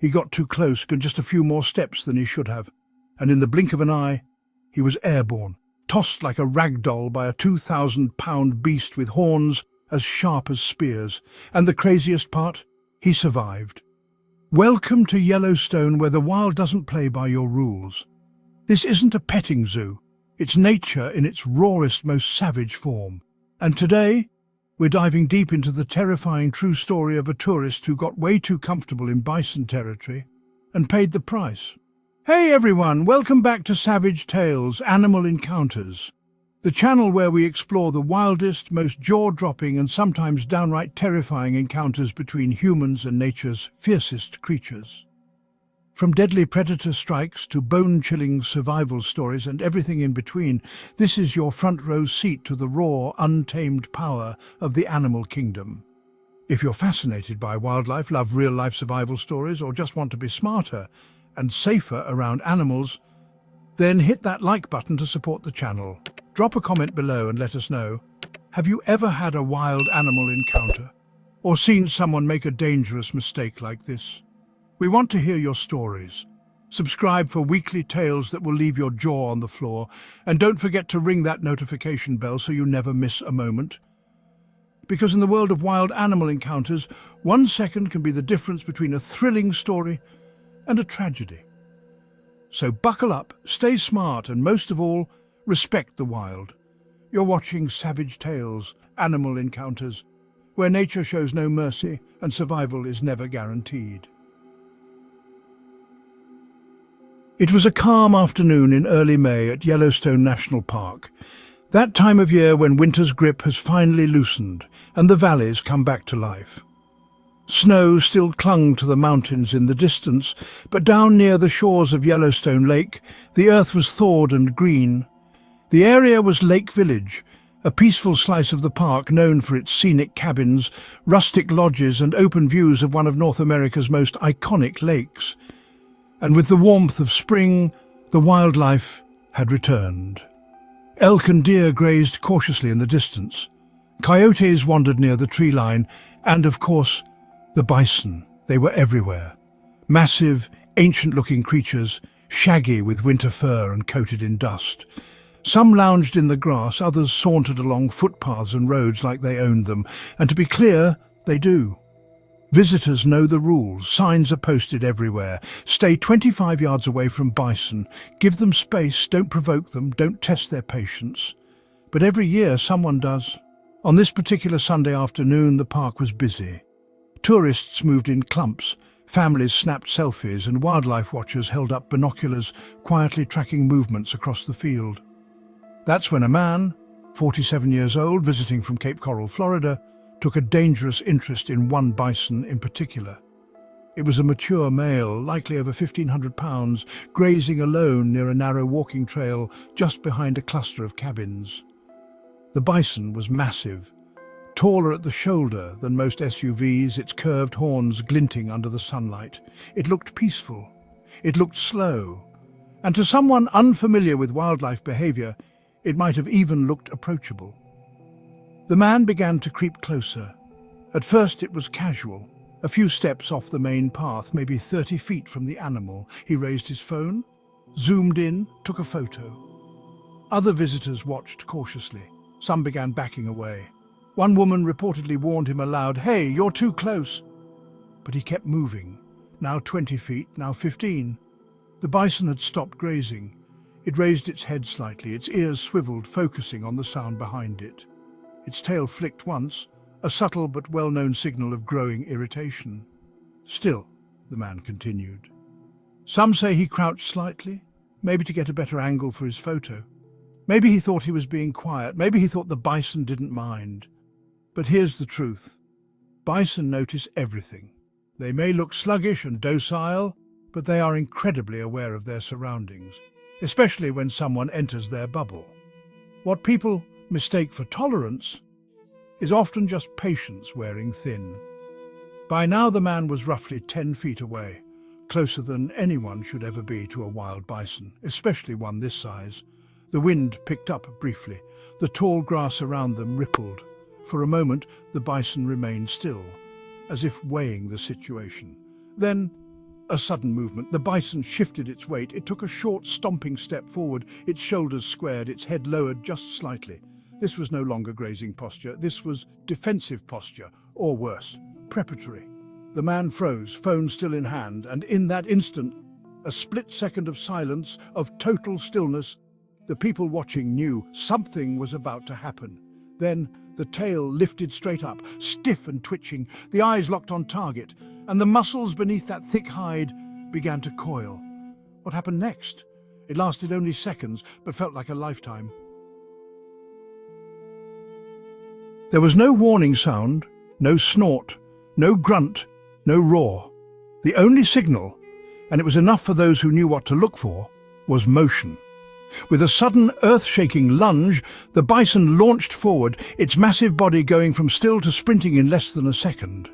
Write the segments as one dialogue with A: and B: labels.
A: He got too close, and just a few more steps than he should have, and in the blink of an eye, he was airborne, tossed like a rag doll by a 2,000-pound beast with horns as sharp as spears. And the craziest part? He survived. Welcome to Yellowstone, where the wild doesn't play by your rules. This isn't a petting zoo. It's nature in its rawest, most savage form. And today, we're diving deep into the terrifying true story of a tourist who got way too comfortable in bison territory and paid the price. Hey everyone, welcome back to Savage Tales, Animal Encounters, the channel where we explore the wildest, most jaw-dropping and sometimes downright terrifying encounters between humans and nature's fiercest creatures. From deadly predator strikes to bone-chilling survival stories and everything in between, this is your front-row seat to the raw, untamed power of the animal kingdom. If you're fascinated by wildlife, love real-life survival stories, or just want to be smarter and safer around animals, then hit that like button to support the channel. Drop a comment below and let us know. Have you ever had a wild animal encounter? Or seen someone make a dangerous mistake like this? We want to hear your stories. Subscribe for weekly tales that will leave your jaw on the floor, and don't forget to ring that notification bell so you never miss a moment. Because in the world of wild animal encounters, 1 second can be the difference between a thrilling story and a tragedy. So buckle up, stay smart, and most of all, respect the wild. You're watching Savage Tales, Animal Encounters, where nature shows no mercy and survival is never guaranteed. It was a calm afternoon in early May at Yellowstone National Park, that time of year when winter's grip has finally loosened and the valleys come back to life. Snow still clung to the mountains in the distance, but down near the shores of Yellowstone Lake, the earth was thawed and green. The area was Lake Village, a peaceful slice of the park known for its scenic cabins, rustic lodges and open views of one of North America's most iconic lakes. And with the warmth of spring, the wildlife had returned. Elk and deer grazed cautiously in the distance. Coyotes wandered near the tree line, and of course, the bison. They were everywhere. Massive, ancient-looking creatures, shaggy with winter fur and coated in dust. Some lounged in the grass, others sauntered along footpaths and roads like they owned them. And to be clear, they do. Visitors know the rules. Signs are posted everywhere. Stay 25 yards away from bison. Give them space, don't provoke them, don't test their patience. But every year someone does. On this particular Sunday afternoon, the park was busy. Tourists moved in clumps, families snapped selfies, and wildlife watchers held up binoculars, quietly tracking movements across the field. That's when a man, 47 years old, visiting from Cape Coral, Florida, took a dangerous interest in one bison in particular. It was a mature male, likely over 1,500 pounds, grazing alone near a narrow walking trail just behind a cluster of cabins. The bison was massive, taller at the shoulder than most SUVs, its curved horns glinting under the sunlight. It looked peaceful. It looked slow. And to someone unfamiliar with wildlife behavior, it might have even looked approachable. The man began to creep closer. At first it was casual. A few steps off the main path, maybe 30 feet from the animal, he raised his phone, zoomed in, took a photo. Other visitors watched cautiously. Some began backing away. One woman reportedly warned him aloud, "Hey, you're too close." But he kept moving, now 20 feet, now 15. The bison had stopped grazing. It raised its head slightly, its ears swiveled, focusing on the sound behind it. Its tail flicked once, a subtle but well-known signal of growing irritation. "Still," the man continued. Some say he crouched slightly, maybe to get a better angle for his photo. Maybe he thought he was being quiet, maybe he thought the bison didn't mind. But here's the truth. Bison notice everything. They may look sluggish and docile, but they are incredibly aware of their surroundings, especially when someone enters their bubble. What people mistake for tolerance is often just patience wearing thin. By now the man was roughly 10 feet away, closer than anyone should ever be to a wild bison, especially one this size. The wind picked up briefly. The tall grass around them rippled. For a moment, the bison remained still, as if weighing the situation. Then, A sudden movement. The bison shifted its weight. It took a short, stomping step forward, its shoulders squared, its head lowered just slightly. This was no longer grazing posture. This was defensive posture, or worse, preparatory. The man froze, phone still in hand, and in that instant, a split second of silence, of total stillness, the people watching knew something was about to happen. Then the tail lifted straight up, stiff and twitching, the eyes locked on target, and the muscles beneath that thick hide began to coil. What happened next? It lasted only seconds, but felt like a lifetime. There was no warning sound, no snort, no grunt, no roar. The only signal, and it was enough for those who knew what to look for, was motion. With a sudden, earth-shaking lunge, the bison launched forward, its massive body going from still to sprinting in less than a second.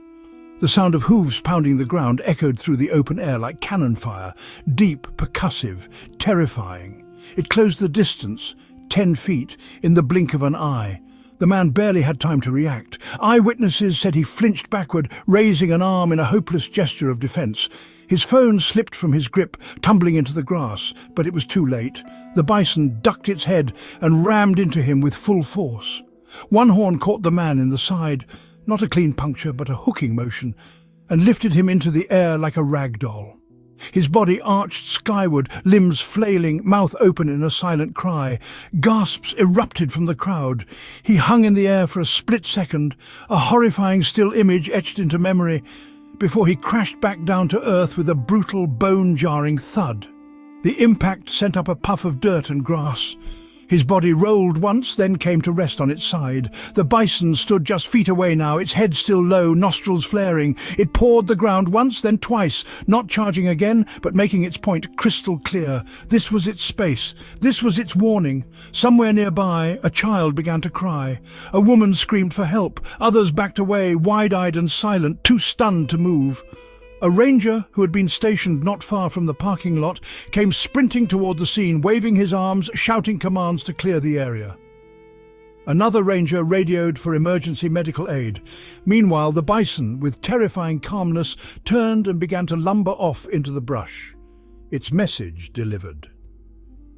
A: The sound of hooves pounding the ground echoed through the open air like cannon fire, deep, percussive, terrifying. It closed the distance, 10 feet, in the blink of an eye. The man barely had time to react. Eyewitnesses said he flinched backward, raising an arm in a hopeless gesture of defense. His phone slipped from his grip, tumbling into the grass, but it was too late. The bison ducked its head and rammed into him with full force. One horn caught the man in the side, not a clean puncture but a hooking motion, and lifted him into the air like a rag doll. His body arched skyward, limbs flailing, mouth open in a silent cry. Gasps erupted from the crowd. He hung in the air for a split second, a horrifying still image etched into memory, before he crashed back down to earth with a brutal, bone-jarring thud. The impact sent up a puff of dirt and grass. His body rolled once, then came to rest on its side. The bison stood just feet away now, its head still low, nostrils flaring. It pawed the ground once, then twice, not charging again, but making its point crystal clear. This was its space. This was its warning. Somewhere nearby, a child began to cry. A woman screamed for help. Others backed away, wide-eyed and silent, too stunned to move. A ranger, who had been stationed not far from the parking lot, came sprinting toward the scene, waving his arms, shouting commands to clear the area. Another ranger radioed for emergency medical aid. Meanwhile, the bison, with terrifying calmness, turned and began to lumber off into the brush. Its message delivered.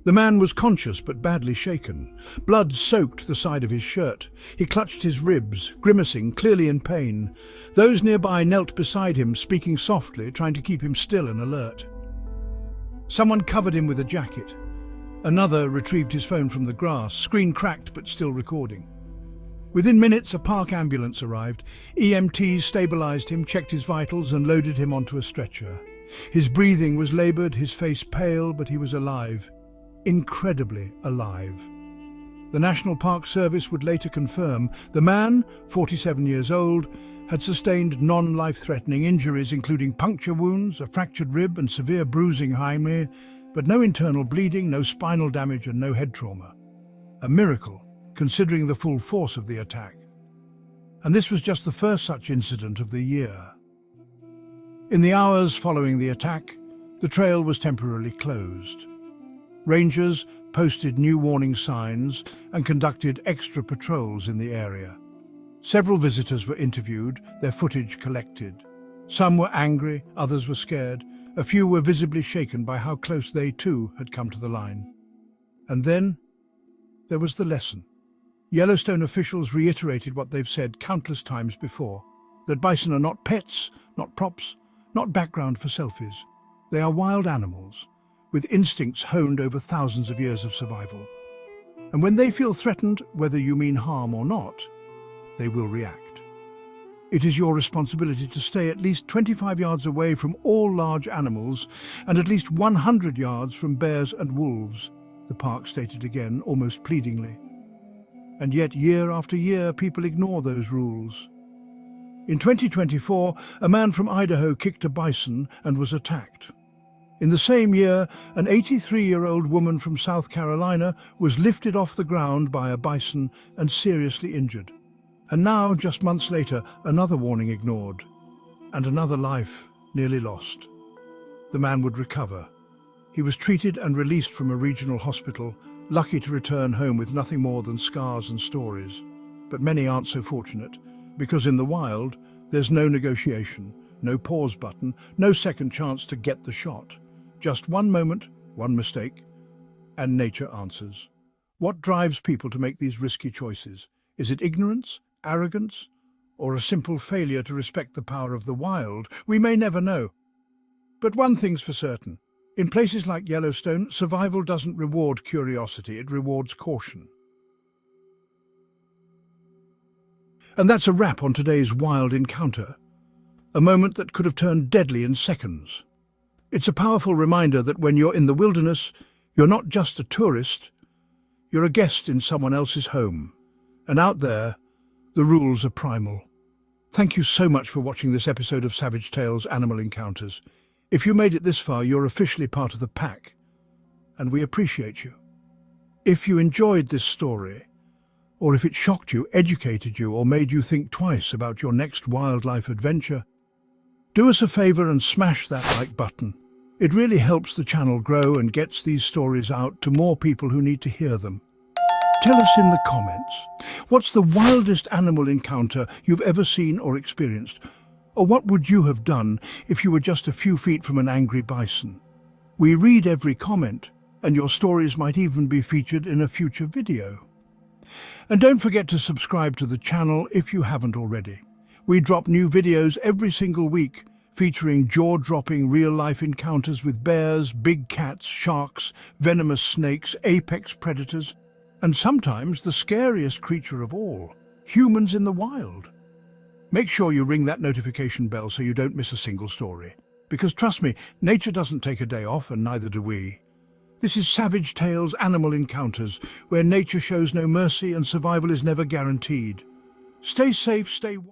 A: The man was conscious but badly shaken. Blood soaked the side of his shirt. He clutched his ribs, grimacing, clearly in pain. Those nearby knelt beside him, speaking softly, trying to keep him still and alert. Someone covered him with a jacket. Another retrieved his phone from the grass, screen cracked but still recording. Within minutes, a park ambulance arrived. EMTs stabilized him, checked his vitals and loaded him onto a stretcher. His breathing was labored, his face pale, but he was alive. Incredibly alive. The National Park Service would later confirm the man, 47 years old, had sustained non-life-threatening injuries including puncture wounds, a fractured rib and severe bruising but no internal bleeding, no spinal damage and no head trauma. A miracle, considering the full force of the attack. And this was just the first such incident of the year. In the hours following the attack, the trail was temporarily closed. Rangers posted new warning signs and conducted extra patrols in the area. Several visitors were interviewed, their footage collected. Some were angry, others were scared. A few were visibly shaken by how close they too had come to the line. And then there was the lesson. Yellowstone officials reiterated what they've said countless times before, that bison are not pets, not props, not background for selfies. They are wild animals, with instincts honed over thousands of years of survival. And when they feel threatened, whether you mean harm or not, they will react. It is your responsibility to stay at least 25 yards away from all large animals and at least 100 yards from bears and wolves, the park stated again, almost pleadingly. And yet, year after year, people ignore those rules. In 2024, a man from Idaho kicked a bison and was attacked. In the same year, an 83-year-old woman from South Carolina was lifted off the ground by a bison and seriously injured. And now, just months later, another warning ignored, and another life nearly lost. The man would recover. He was treated and released from a regional hospital, lucky to return home with nothing more than scars and stories. But many aren't so fortunate, because in the wild, there's no negotiation, No pause button, no second chance to get the shot. Just one moment, one mistake, and nature answers. What drives people to make these risky choices? Is it ignorance, arrogance, or a simple failure to respect the power of the wild? We may never know. But one thing's for certain. In places like Yellowstone, survival doesn't reward curiosity, it rewards caution. And that's a wrap on today's wild encounter. A moment that could have turned deadly in seconds. It's a powerful reminder that when you're in the wilderness, you're not just a tourist, you're a guest in someone else's home. And out there, the rules are primal. Thank you so much for watching this episode of Savage Tales Animal Encounters. If you made it this far, you're officially part of the pack, and we appreciate you. If you enjoyed this story, or if it shocked you, educated you, or made you think twice about your next wildlife adventure, do us a favor and smash that like button. It really helps the channel grow and gets these stories out to more people who need to hear them. Tell us in the comments, what's the wildest animal encounter you've ever seen or experienced? Or what would you have done if you were just a few feet from an angry bison? We read every comment, and your stories might even be featured in a future video. And don't forget to subscribe to the channel if you haven't already. We drop new videos every single week, featuring jaw-dropping real-life encounters with bears, big cats, sharks, venomous snakes, apex predators, and sometimes the scariest creature of all, humans in the wild. Make sure you ring that notification bell so you don't miss a single story. Because trust me, nature doesn't take a day off, and neither do we. This is Savage Tales Animal Encounters, where nature shows no mercy and survival is never guaranteed. Stay safe, stay